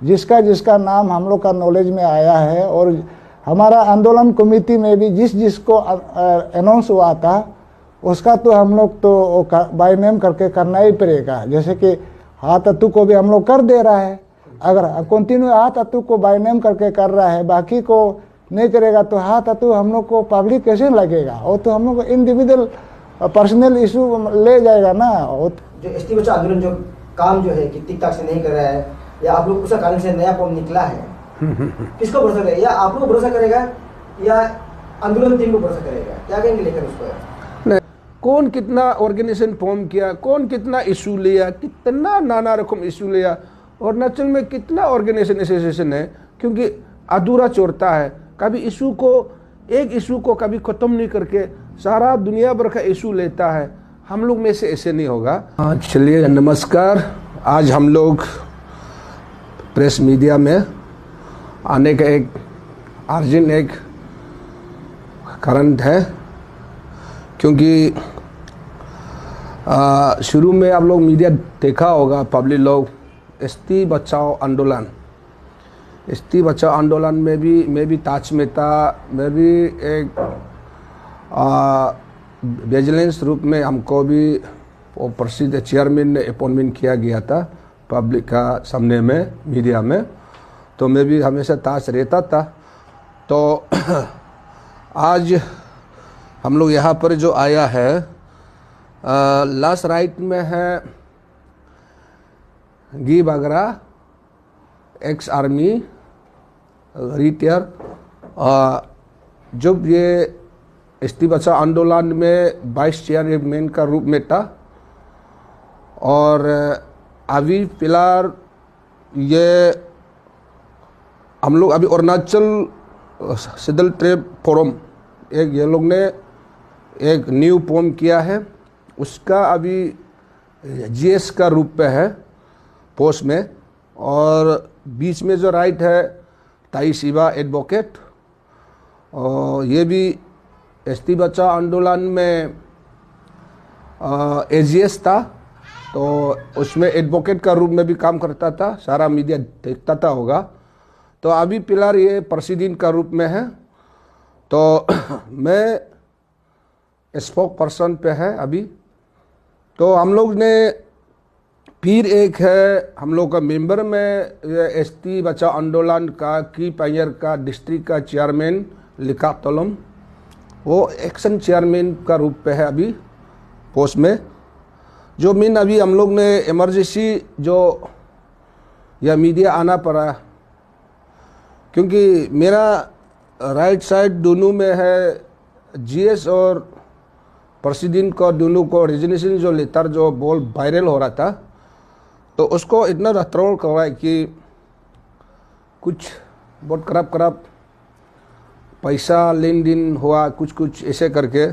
जिसका जिसका नाम हम लोग का नॉलेज में आया है, और हमारा आंदोलन कमेटी में भी जिस जिसको अनाउंस हुआ था उसका तो हम लोग तो बाय नेम करके करना ही पड़ेगा। जैसे कि हाथ अतु को भी हम लोग कर दे रहा है, अगर कंटिन्यू हाथ अतु को बाय नेम करके कर रहा है, बाकी को नहीं करेगा तो हाथ अतु हम लोग को पब्लिक कैसे लगेगा? वो तो हम लोग इंडिविजुअल पर्सनल इशू ले जाएगा ना। जो एसटी बचाओ आंदोलन जो काम जो है कि ठीक ठाक से नहीं कर रहा है, या आप लोग उसका कारण से नया फॉर्म निकला है, किसको भरोसा करेगा? या आप लोग भरोसा करेगा या आंदोलन टीम को भरोसा करेगा? क्या कहेंगे लेकर उसको? कौन कितना ऑर्गेनाइजेशन फॉर्म किया, कौन कितना इशू लिया, कितना नाना रकम इशू लिया, अरुणाचल में कितना ऑर्गेनाइजेशन एसोसिएशन है, क्योंकि अधूरा चोरता है। कभी इशू को, एक इशू को कभी ख़त्म नहीं करके सारा दुनिया भर का इशू लेता है। हम लोग में से ऐसे नहीं होगा। चलिए नमस्कार। आज हम लोग प्रेस मीडिया में आने का एक अर्जेंट एक कारण है, क्योंकि शुरू में आप लोग मीडिया देखा होगा, पब्लिक लोग एसटी बचाओ आंदोलन, एसटी बचाओ आंदोलन में भी मैं भी ताज में था, मैं भी एक विजिलेंस रूप में हमको भी वो प्रसिद्ध चेयरमैन ने अपॉइंटमेंट किया गया था पब्लिक का सामने में, मीडिया में, तो मैं भी हमेशा ताज रहता था। तो आज हम लोग यहाँ पर जो आया है, लास्ट राइट में है गी बागरा, एक्स आर्मी रिटायर, जब ये एसटी बचाओ आंदोलन में वाइस चेयरमैन का रूप में था, और अभी फिलहाल ये हम लोग अभी अरुणाचल सिदल ट्रेड फोरम एक ये लोग ने एक न्यू फॉर्म किया है, उसका अभी जीएस का रूप पे है पोस्ट में, और बीच में जो राइट है ताई शिवा एडवोकेट, और ये भी एसटी बचाओ आंदोलन में एजीएस था, तो उसमें एडवोकेट का रूप में भी काम करता था, सारा मीडिया देखता था होगा। तो अभी फिलहाल ये प्रेसिडेंट का रूप में है, तो मैं स्पोक पर्सन पे है अभी। तो हम लोग ने फिर एक है हम लोग का मेंबर में एसटी बचाओ आंदोलन का की पायर का डिस्ट्रिक्ट का चेयरमैन लिखा तोलम, वो एक्शन चेयरमैन का रूप पे है अभी पोस्ट में। जो मीन अभी हम लोग ने इमरजेंसी जो या मीडिया आना पड़ा, क्योंकि मेरा राइट साइड दोनों में है जीएस और प्रेसिडेंट को, दोनों को रेजिग्नेशन जो लेटर जो बोल वायरल हो रहा था, तो उसको इतना रत्रोल कर रहा है कि कुछ बहुत खराब पैसा लेन देन हुआ, कुछ ऐसे करके।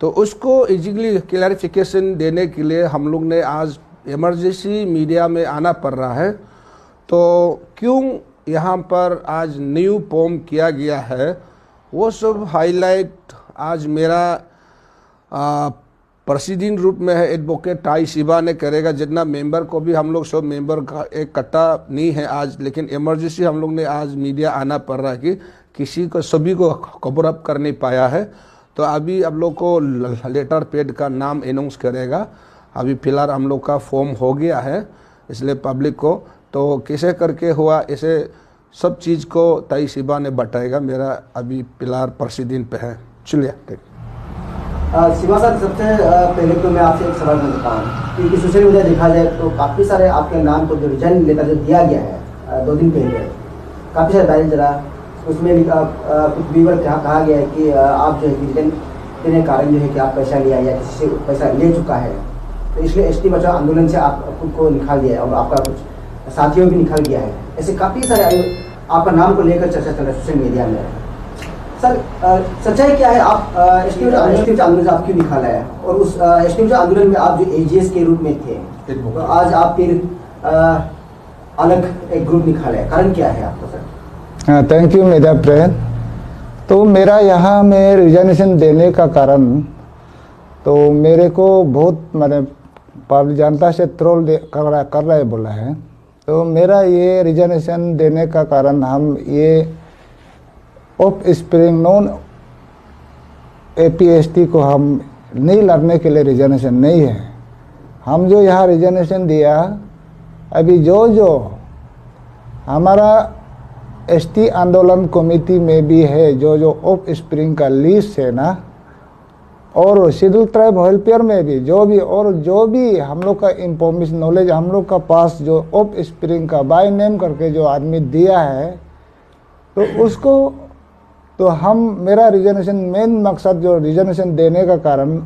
तो उसको इजीली क्लैरिफिकेशन देने के लिए हम लोग ने आज इमरजेंसी मीडिया में आना पड़ रहा है। तो क्यों यहाँ पर आज न्यू फॉर्म किया गया है, वो सब हाईलाइट आज मेरा प्रेसिडेंट रूप में है एडवोकेट ताई शिवा ने करेगा। जितना मेंबर को भी हम लोग सब मेंबर का एक कट्टा नहीं है आज, लेकिन इमरजेंसी हम लोग ने आज मीडिया आना पड़ रहा है कि किसी को सभी को कवर अप कर नहीं पाया है। तो अभी आप लोग को लेटर पेड का नाम अनाउंस करेगा। अभी फिलहाल हम लोग का फॉर्म हो गया है, इसलिए पब्लिक को तो कैसे करके हुआ ऐसे सब चीज़ को ताई शिवा ने बताएगा। मेरा अभी फिलहाल प्रेसिडेंट पे है। चलिए शिवा सर, सबसे पहले तो मैं आपसे एक सवाल करता हूँ कि सोशल मीडिया देखा जाए तो काफ़ी सारे आपके नाम को जो रिजाइन लेटर जो दिया गया है 2 दिन पहले, काफ़ी सारे बैलेंस जरा उसमें कुछ व्यूवर कहा गया है कि आप जो है रिजाइन देने कारण जो है कि आप पैसा लिया या किसी से पैसा ले चुका है, तो इसलिए एसटी बचाओ आंदोलन से आप खुद को निकाल दिया है और आपका कुछ साथियों भी निकाल गया है। ऐसे काफ़ी सारे आपका नाम को लेकर चर्चा चल रहा है सोशल मीडिया में। सर, सच्चाई क्या है? आप एसटी बचाओ आंदोलन से आप क्यों निकाला है, और उस एसटी बचाओ आंदोलन में आप जो एजीएस के रूप में थे, तो आज आप फिर अलग एक ग्रुप निकाला है, कारण क्या है आपको सर? हाँ, थैंक यू मेरा फ्रेंड। तो मेरा यहाँ में रिजाइनेशन देने का कारण, तो मेरे को बहुत मैंने पब्लिक जनता से ट्रोल कर रहा है बोला है तो मेरा ये रिजर्वेशन देने का कारण हम ये ऑफ स्प्रिंग नॉन APST को हम नहीं लड़ने के लिए रिजर्वेशन नहीं है। हम जो यहाँ रिजर्वेशन दिया, अभी जो हमारा ST आंदोलन कमेटी में भी है, जो ऑफ स्प्रिंग का लिस्ट है ना, और शेड्यूल ट्राइब वेलफेयर में भी जो भी हम लोग का इंफॉर्मेशन नॉलेज हम लोग का पास जो ऑफ स्प्रिंग का बाय नेम करके जो आदमी दिया है, तो उसको तो हम मेरा रिजर्वेशन मेन मकसद जो रिजर्वेशन देने का कारण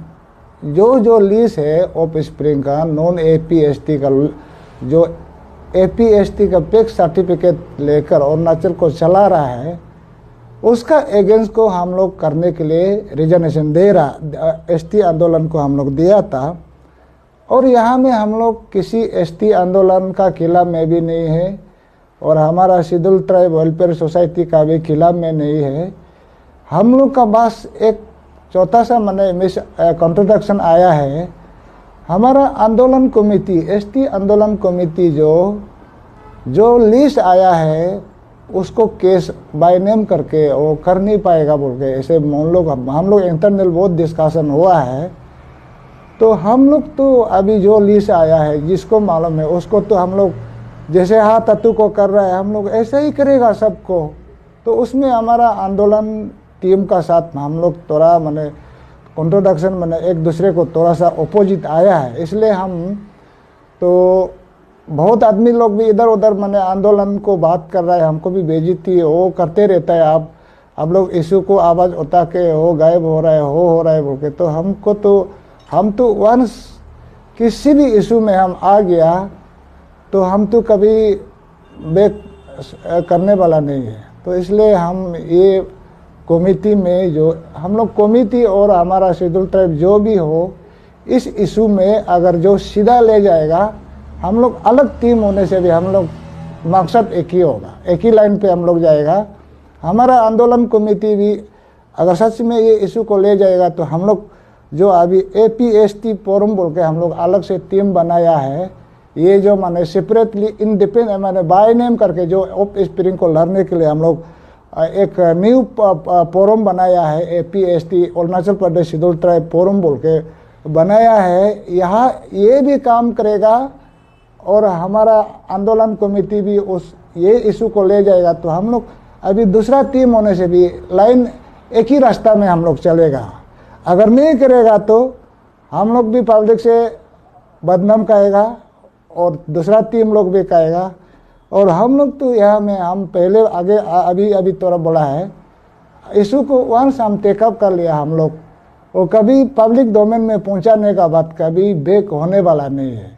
जो लिस्ट है ऑफ स्प्रिंग का नॉन APST का, जो APST का पेक सर्टिफिकेट लेकर अरुणाचल को चला रहा है, उसका अगेंस्ट को हम लोग करने के लिए रिजर्वेशन दे रहा ST आंदोलन को हम लोग दिया था। और यहाँ में हम लोग किसी ST आंदोलन का खिलाफ में भी नहीं है, और हमारा शेड्यूल ट्राइब वेलफेयर सोसाइटी का भी खिलाफ में नहीं है। हम लोग का बस एक चौथा सा मिस कॉन्ट्रडिक्शन आया है। हमारा आंदोलन कमेटी ST आंदोलन कमेटी जो लिस्ट आया है, उसको केस बाय नेम करके वो कर नहीं पाएगा बोल के ऐसे हम लोग इंटरनल बहुत डिस्कशन हुआ है। तो हम लोग तो अभी जो लिस्ट आया है, जिसको मालूम है उसको तो हम लोग जैसे हाँ तत्व को कर रहा है, हम लोग ऐसा ही करेगा सबको। तो उसमें हमारा आंदोलन टीम का साथ हम लोग थोड़ा कॉन्ट्रोडक्शन एक दूसरे को थोड़ा सा अपोजिट आया है। इसलिए हम तो बहुत आदमी लोग भी इधर उधर आंदोलन को बात कर रहा है, हमको भी बेइज्जती वो करते रहता है। आप लोग इशू को आवाज़ उठा के हो गायब हो रहा है बोल के, तो हम तो वंस किसी भी इशू में हम आ गया तो हम तो कभी बैक करने वाला नहीं है। तो इसलिए हम ये कमेटी में जो हम लोग कमेटी और हमारा शेड्यूल ट्राइब जो भी हो, इस इशू में अगर जो सीधा ले जाएगा, हम लोग अलग टीम होने से भी हम लोग मकसद एक ही होगा, एक ही लाइन पे हम लोग जाएगा। हमारा आंदोलन कमेटी भी अगर सच में ये इशू को ले जाएगा, तो हम लोग जो अभी APST फोरम बोल के हम लोग अलग से टीम बनाया है, ये जो सेपरेटली इंडिपेंडेंट बाय नेम करके जो ऑफ स्प्रिंग को लड़ने के लिए हम लोग एक न्यू फोरम बनाया है, APST Arunachal Pradesh schedule tribe forum बोल के बनाया है। यहाँ ये भी काम करेगा और हमारा आंदोलन कमेटी भी ये इशू को ले जाएगा। तो हम लोग अभी दूसरा टीम होने से भी लाइन एक ही रास्ता में हम लोग चलेगा। अगर नहीं करेगा तो हम लोग भी पब्लिक से बदनाम कहेगा और दूसरा टीम लोग भी कहेगा। और हम लोग तो यहाँ में हम पहले आगे अभी थोड़ा बोला है, इशू को वंस हम टेकअप कर लिया हम लोग, वो कभी पब्लिक डोमेन में पहुँचाने का बात कभी बैक होने वाला नहीं है।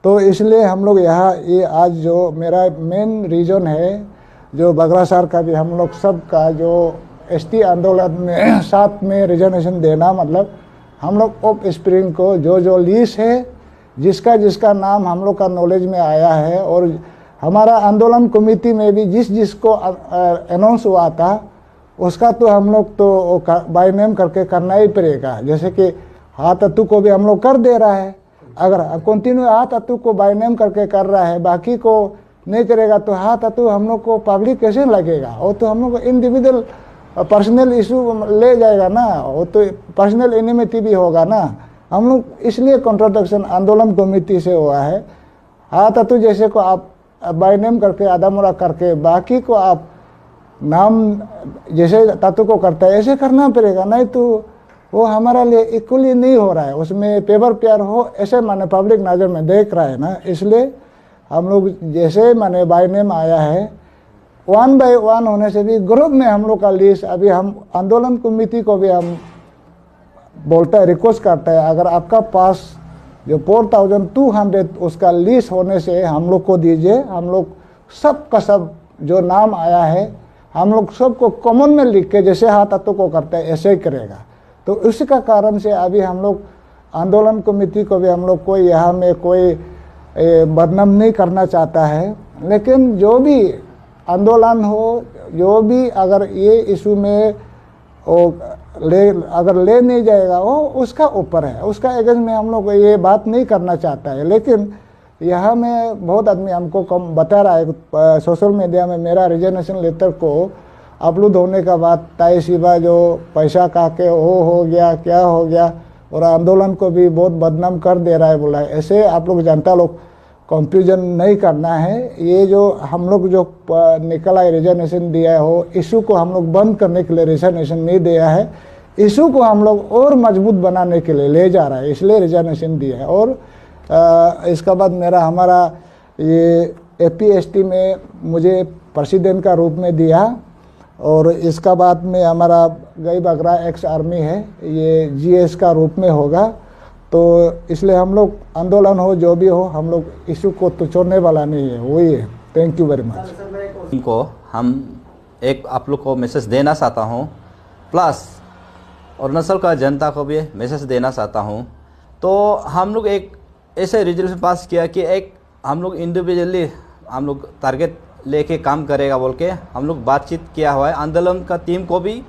तो इसलिए हम लोग यहाँ ये आज जो मेरा मेन रीज़न है, जो बगरासार का भी हम लोग सब का जो ST आंदोलन में साथ में रिजर्वेशन देना, मतलब हम लोग ऑफ स्प्रिंग को जो लिस्ट है, जिसका नाम हम लोग का नॉलेज में आया है, और हमारा आंदोलन कमेटी में भी जिसको अनाउंस हुआ था, उसका तो हम लोग तो बाय नेम करके करना ही पड़ेगा। जैसे कि हाथ अतु को भी हम लोग कर दे रहा है, अगर कंटिन्यू हाथ अतु को बाय नेम करके कर रहा है, बाकी को नहीं करेगा, तो हाथ अतु हम लोग को पब्लिक कैसे लगेगा? वो तो हम लोग को इंडिविजुअल पर्सनल इशू ले जाएगा ना, वो तो पर्सनल एनिमिटी भी होगा ना। हम लोग इसलिए कॉन्ट्रोडक्शन आंदोलन कमेटी से हुआ है। हाथ अतु जैसे को आप बाय नेम करके आधा मुरा करके, बाकी को आप नाम जैसे तत्व को करता है ऐसे करना पड़ेगा, नहीं तो वो हमारा लिए इक्वली नहीं हो रहा है, उसमें पेपर प्यार हो ऐसे पब्लिक नज़र में देख रहा है ना। इसलिए हम लोग जैसे बाय नेम आया है, 1 by 1 होने से भी ग्रुप में हम लोग का लिस्ट, अभी हम आंदोलन कमेटी को भी हम बोलता है, रिक्वेस्ट करता है, अगर आपका पास जो 4200 उसका लिस्ट होने से हम लोग को दीजिए। हम लोग सब का सब जो नाम आया है, हम लोग सबको कॉमन में लिख के जैसे हाथ हाथों को करते हैं ऐसे ही करेगा। तो उसी का कारण से अभी हम लोग आंदोलन कमेटी को भी हम लोग कोई यहाँ में कोई बदनाम नहीं करना चाहता है, लेकिन जो भी आंदोलन हो, जो भी अगर ये इशू में अगर ले नहीं जाएगा वो उसका ऊपर है, उसका एगेंस्ट में हम लोग ये बात नहीं करना चाहता है। लेकिन यहाँ में बहुत आदमी हमको कम बता रहा है सोशल मीडिया में, मेरा रिजर्वेशन लेटर को अपलोड होने का बाद ताई शिवा जो पैसा कहा के हो गया क्या हो गया, और आंदोलन को भी बहुत बदनाम कर दे रहा है बोला है। ऐसे आप लोग जनता लोग कंफ्यूजन नहीं करना है। ये जो हम लोग जो निकला है रिजर्वेशन दिया हो, इशू को हम लोग बंद करने के लिए रिजर्वेशन नहीं दिया है, इशू को हम लोग और मजबूत बनाने के लिए ले जा रहा है, इसलिए रिजर्वेशन दिया है। और इसका बाद हमारा ये APST में मुझे प्रेसिडेंट का रूप में दिया, और इसका बाद में हमारा गई बगरा एक्स आर्मी है, ये GS का रूप में होगा। तो इसलिए हम लोग आंदोलन हो जो भी हो, हम लोग इशू को तो छोड़ने वाला नहीं है, वही है। Thank you very much. इनको हम एक आप लोग को मैसेज देना चाहता हूँ, प्लस अरुणाचल का जनता को भी मैसेज देना चाहता हूँ। तो हम लोग एक ऐसे रिजोल्यूशन पास किया कि एक हम लोग इंडिविजुअली हम लोग टारगेट लेके काम करेगा बोल के हम लोग बातचीत किया हुआ है। आंदोलन का टीम को भी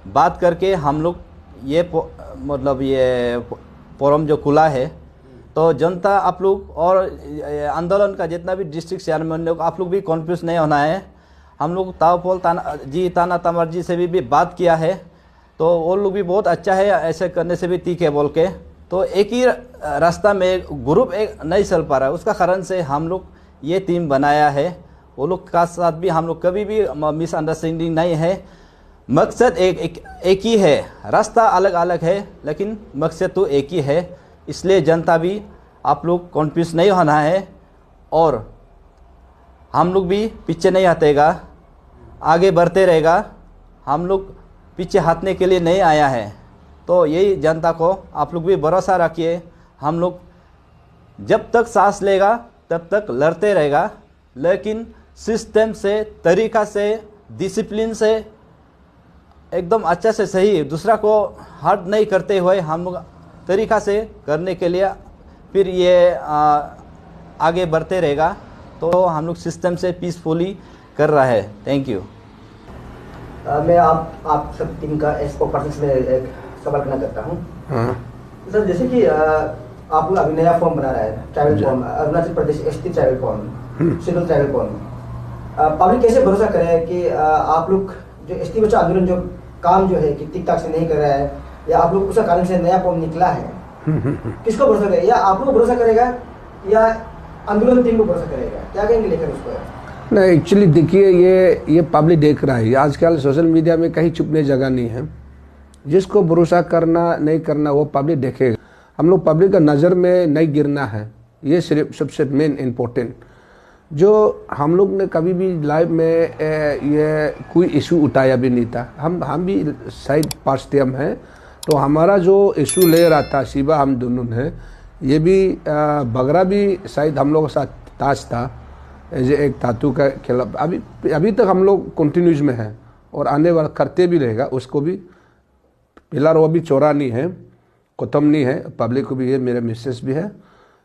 बात करके हम लोग ये मतलब ये फोरम जो खुला है, तो जनता आप लोग और आंदोलन का जितना भी डिस्ट्रिक्ट चेयरमैन लोग, आप लोग भी कन्फ्यूज नहीं होना है। हम लोग तावपोल ताना तमर जी से भी बात किया है, तो वो लोग भी बहुत अच्छा है, ऐसे करने से भी ठीक है बोल के। तो एक ही रास्ता में ग्रुप एक नहीं चल पा रहा है, उसका कारण से हम लोग ये टीम बनाया है। वो लोग का साथ भी हम लोग कभी भी मिसअंडरस्टैंडिंग नहीं है। मकसद एक ही है, रास्ता अलग अलग है लेकिन मकसद तो एक ही है। इसलिए जनता भी आप लोग कन्फ्यूज नहीं होना है, और हम लोग भी पीछे नहीं हटेगा, आगे बढ़ते रहेगा। हम लोग पीछे हटने के लिए नहीं आया है। तो यही जनता को आप लोग भी भरोसा रखिए, हम लोग जब तक सांस लेगा तब तक लड़ते रहेगा, लेकिन सिस्टम से, तरीका से, डिसिप्लिन से एकदम अच्छा से सही, दूसरा को हर्ट नहीं करते हुए हम लोग तरीका से करने के लिए फिर ये आगे बढ़ते रहेगा। तो हम लोग सिस्टम से पीसफुली कर रहा है। Thank you. मैं आप सब टीम का स्पोक पर्सन से एक सवाल करना चाहता हूँ। सर, जैसे कि आप लोग अभी नया फॉर्म बना रहा है, tribal form, Arunachal Pradesh ST tribal form, schedule tribal form. Public कैसे भरोसा करे कि आप लोग जो ST बचाओ आंदोलन जो काम जो है कि ठीक ठाक से नहीं कर रहा है, या आप लोग उसका कारण से नया फॉर्म निकला है, किसको भरोसा करेगा? या आप लोग भरोसा करेगा या आंदोलन टीम को भरोसा करेगा? क्या कहेंगे लेकर उसको? नहीं, एक्चुअली देखिए ये पब्लिक देख रहा है। आजकल सोशल मीडिया में कहीं छुपने जगह नहीं है। जिसको भरोसा करना नहीं करना वो पब्लिक देखेगा। हम लोग पब्लिक का नज़र में नहीं गिरना है, ये सिर्फ सबसे मेन इम्पोर्टेंट। जो हम लोग ने कभी भी लाइव में ये कोई इशू उठाया भी नहीं था। हम भी साइड पार्टियम हैं, तो हमारा जो इशू ले रहा था शिवा, हम दोनों ने ये भी बगरा भी शायद हम लोगों के साथ ताज था एज एक धातु का खिलाफ। अभी तक हम लोग कंटिन्यूज में हैं और आने वाला करते भी रहेगा। उसको भी पिलर वो भी चौरा नहीं है, खत्म नहीं है। पब्लिक को भी ये मेरा मैसेज भी है,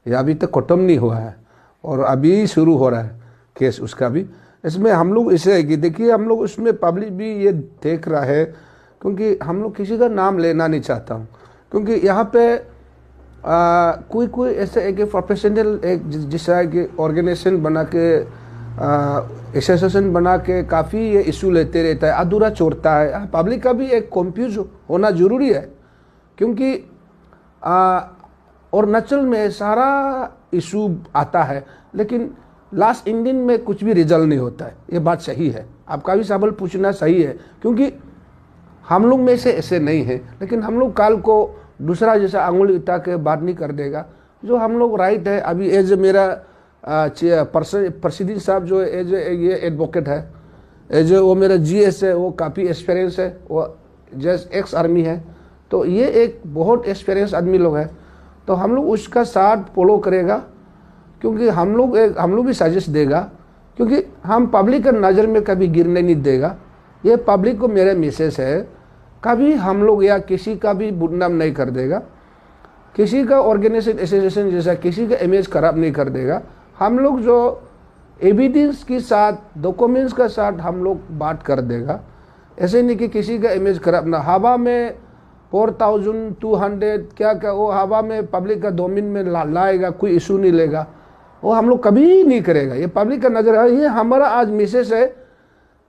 ये अभी तक खत्म नहीं हुआ है और अभी शुरू हो रहा है केस उसका भी। इसमें हम लोग इसे है कि देखिए हम लोग उसमें पब्लिक भी ये देख रहा है, क्योंकि हम लोग किसी का नाम लेना नहीं चाहता हूँ, क्योंकि यहाँ पे कोई ऐसे एक प्रोफेशनल एक जिसका कि ऑर्गेनाइजेशन बना के एसोसिएशन बना के काफ़ी ये इशू लेते रहता है, अधूरा छोड़ता है। पब्लिक का भी एक कंफ्यूज होना जरूरी है, क्योंकि अरुणाचल में सारा इशू आता है लेकिन लास्ट इंडियन में कुछ भी रिजल्ट नहीं होता है। ये बात सही है, आपका भी सवाल पूछना सही है, क्योंकि हम लोग में से ऐसे नहीं है। लेकिन हम लोग काल को दूसरा जैसा आंगुली उठा के बात नहीं कर देगा। जो हम लोग राइट है, अभी एज मेरा प्रसिद्ध साहब जो एज ये एडवोकेट है, एज वो मेरा GS है, वो काफ़ी एक्सपीरियंस है, वो जस्ट एक्स आर्मी है, तो ये एक बहुत एक्सपीरियंस आदमी लोग है। तो हम लोग उसका साथ फॉलो करेगा, क्योंकि हम लोग भी सजेस्ट देगा, क्योंकि हम पब्लिक के नज़र में कभी गिरने नहीं देगा। ये पब्लिक को मेरा मैसेज है, कभी हम लोग या किसी का भी बदनाम नहीं कर देगा, किसी का ऑर्गेनाइजेशन एसोसिएशन जैसा किसी का इमेज खराब नहीं कर देगा। हम लोग जो एविडेंस के साथ, डॉक्यूमेंट्स के साथ हम लोग बात कर देगा। ऐसे नहीं कि किसी का इमेज खराब ना, हवा में 4200 क्या वो हवा में पब्लिक का डोमेन में लाएगा, कोई इशू नहीं लेगा। वो हम लोग कभी नहीं करेगा। ये पब्लिक का नज़र है, ये हमारा आज मैसेज है।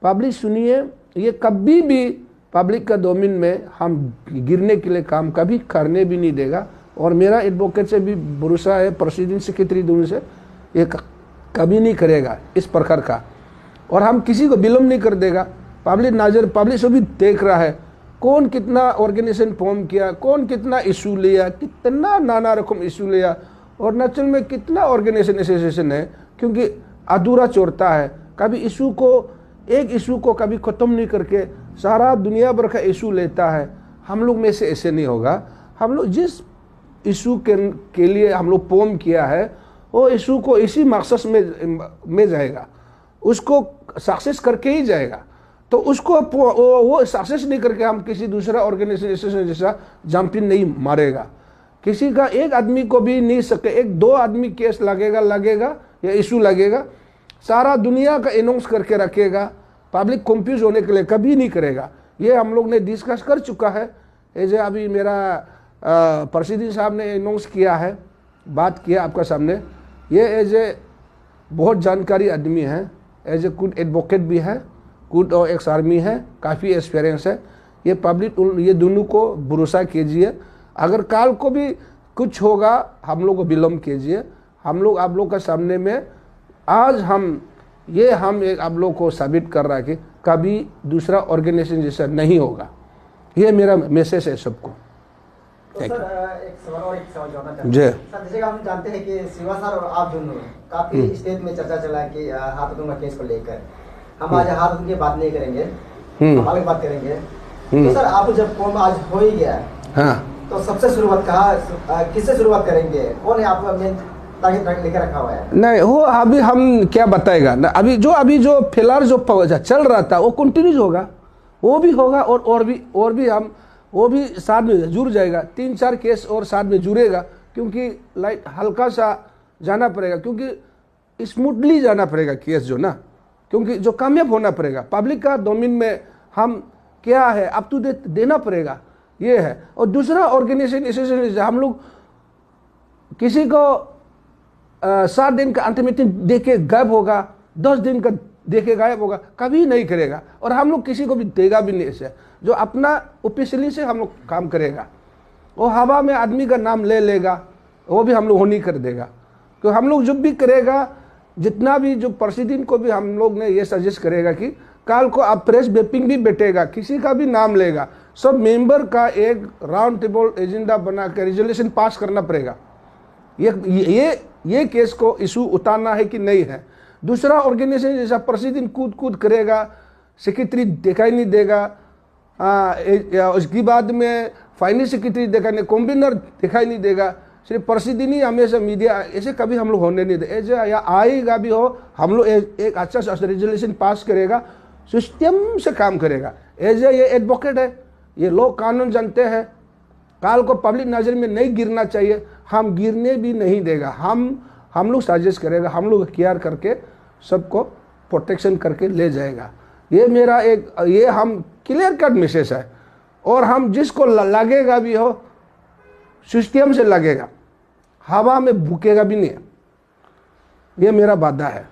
पब्लिक सुनिए, ये कभी भी पब्लिक का डोमेन में हम गिरने के लिए काम कभी करने भी नहीं देगा। और मेरा एडवोकेट से भी भरोसा है, प्रेसिडेंट सेक्रेटरी दोनों से, ये कभी नहीं करेगा इस प्रकार का। और हम किसी को विलम्ब नहीं कर देगा। पब्लिक नजर, पब्लिक से भी देख रहा है कौन कितना ऑर्गेनाइजेशन फॉर्म किया, कौन कितना इशू लिया, कितना नाना रकम इशू लिया, और अरुणाचल में कितना ऑर्गेनाइजेशन एसोसिएशन है, क्योंकि अधूरा चोरता है। कभी इशू को, एक इशू को कभी ख़त्म नहीं करके सारा दुनिया भर का इशू लेता है। हम लोग में से ऐसे नहीं होगा। हम लोग जिस इशू के लिए हम लोग फॉर्म किया है, वो इशू को इसी मकसद में जाएगा, उसको सक्सेस करके ही जाएगा। तो उसको वो सक्सेस नहीं करके हम किसी दूसरा ऑर्गेनाइजेशन जैसा जंपिंग नहीं मारेगा। किसी का एक आदमी को भी नहीं सके, एक दो आदमी केस लगेगा या इशू लगेगा, सारा दुनिया का अनाउंस करके रखेगा। पब्लिक कंफ्यूज होने के लिए कभी नहीं करेगा। ये हम लोग ने डिस्कस कर चुका है। एज अभी मेरा प्रेसिडेंट साहब ने अनाउंस किया है, बात किया आपका सामने। ये एज ए बहुत जानकारी आदमी है, एज ए गुड एडवोकेट भी है, गुड और एक्स आर्मी है, काफ़ी एक्सपीरियंस है। ये पब्लिक, ये दोनों को भरोसा कीजिए। अगर काल को भी कुछ होगा, हम लोग को विलम्ब कीजिए। हम लोग आप लोग का सामने में आज हम एक आप लोग को साबित कर रहा है कि कभी दूसरा ऑर्गेनाइजेशन जैसा नहीं होगा। ये मेरा मैसेज है सबको। तो सर एक सवाल जोड़ना चाहते जी हैं सर। जैसे कि हम जानते हैं कि शिवा सर और आप दोनों काफी स्टेज में चर्चा चला है कि हाथरखा केस को लेकर। हम आज हाथरखा की बात नहीं करेंगे, हम अलग बात करेंगे। तो सर आप जब फॉर्म आज हो ही गया, हाँ, तो सबसे शुरुआत कहाँ, किससे शुरुआत करेंगे? कौन है आपका मेन टारगेट लेकर रखा हुआ है? नहीं, वो अभी हम क्या बताएगा ना। अभी जो फिलहाल जो चल रहा था वो कंटिन्यूज होगा, वो भी होगा, और भी हम वो भी साथ में जुड़ जाएगा। 3-4 केस और साथ में जुड़ेगा, क्योंकि लाइट हल्का सा जाना पड़ेगा, क्योंकि स्मूथली जाना पड़ेगा केस जो ना, क्योंकि जो कामयाब होना पड़ेगा। पब्लिक का डोमेन में हम क्या है अप टू डेट देना पड़ेगा, ये है। और दूसरा ऑर्गेनाइजेशन हम लोग किसी को 7 दिन का अल्टीमेटम दे के गायब होगा, 10 दिन का दे के गायब होगा, कभी नहीं करेगा। और हम लोग किसी को भी देगा भी नहीं। ऐसे जो अपना ऑफिशियली से हम लोग काम करेगा, वो हवा में आदमी का नाम ले लेगा, वो भी हम लोग हो नहीं कर देगा। तो हम लोग जब भी करेगा, जितना भी जो प्रेसिडेंट को भी हम लोग ने ये सजेस्ट करेगा कि काल को आप प्रेस ब्रीफिंग भी बैठेगा, किसी का भी नाम लेगा, सब मेंबर का एक राउंड टेबल एजेंडा बना कर रेजोल्यूशन पास करना पड़ेगा। ये केस को इशू उतारना है कि नहीं है। दूसरा ऑर्गेनाइजेशन जैसा प्रेसिडेंट कूद करेगा, सेक्रेटरी दिखाई नहीं देगा, उसके बाद में फाइनेंस सेक्रेटरी दिखाई नहीं, कन्वीनर दिखाई नहीं देगा, सिर्फ प्रेसिडेंट ही हमेशा मीडिया, ऐसे कभी हम लोग होने नहीं दे। ऐसे या आएगा भी हो, हम लोग एक अच्छा सा रेजोल्यूशन पास करेगा, सिस्टम से काम करेगा। एज ये एडवोकेट है, ये लोग कानून जानते हैं, काल को पब्लिक नज़र में नहीं गिरना चाहिए, हम गिरने भी नहीं देगा। हम लोग सजेस्ट करेगा, हम लोग केयर करके सबको प्रोटेक्शन करके ले जाएगा। ये मेरा ये हम क्लियर कट मैसेज है। और हम जिसको लगेगा भी हो, सिस्टम से लगेगा, हवा में भूकेगा भी नहीं। ये मेरा वादा है।